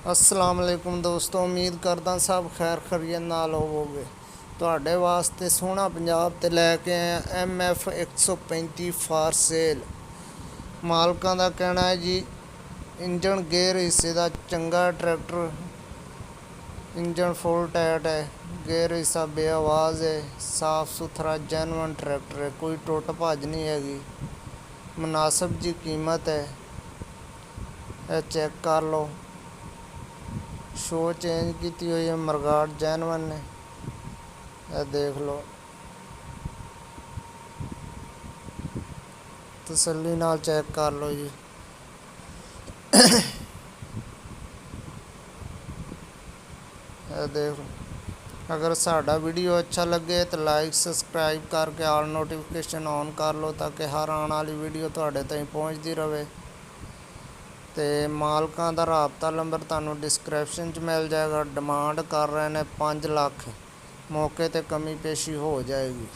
अस्सलाम वालेकुम दोस्तों, उम्मीद करदा सब खैर खैरियत नाल होवोगे। ਤੁਹਾਡੇ ਵਾਸਤੇ ਸੋਹਣਾ ਪੰਜਾਬ ਤੇ ਲੈ ਕੇ ਆਇਆ MF 135 ਫਾਰ ਸੇਲ। ਮਾਲਕਾਂ ਦਾ ਕਹਿਣਾ ਹੈ ਜੀ ਇੰਜਣ ਗੇਅਰ ਹਿੱਸੇ ਦਾ ਚੰਗਾ ਟਰੈਕਟਰ, ਇੰਜਣ ਫੁੱਲ ਟਾਇਟ ਹੈ, ਗੇਅਰ ਹਿੱਸਾ ਬੇਆਵਾਜ਼ ਹੈ, ਸਾਫ ਸੁਥਰਾ ਜੈਨੂਅਨ ਟਰੈਕਟਰ ਹੈ, ਕੋਈ ਟੁੱਟ ਭੱਜ ਨਹੀਂ ਹੈਗੀ। ਮੁਨਾਸਬ ਜੀ ਕੀਮਤ ਹੈ, ਇਹ ਚੈੱਕ ਕਰ ਲਓ। शो चेंज की हुई है, मरगाट जैनवन ने, यह देख लो। तसल्ली नाल चेक कर लो जी। यह देख लो। अगर साडा वीडियो अच्छा लगे तो लाइक सबसक्राइब करके आल नोटिफिकेशन ऑन कर लो ताकि हर आने वाली वीडियो तुहाडे ताईं पहुँचती रहे। तो मालकां दा राबता नंबर तुहानूं डिस्क्रिप्शन च मिल जाएगा। डिमांड कर रहे हैं 5 लाख, मौके ते कमी पेशी हो जाएगी।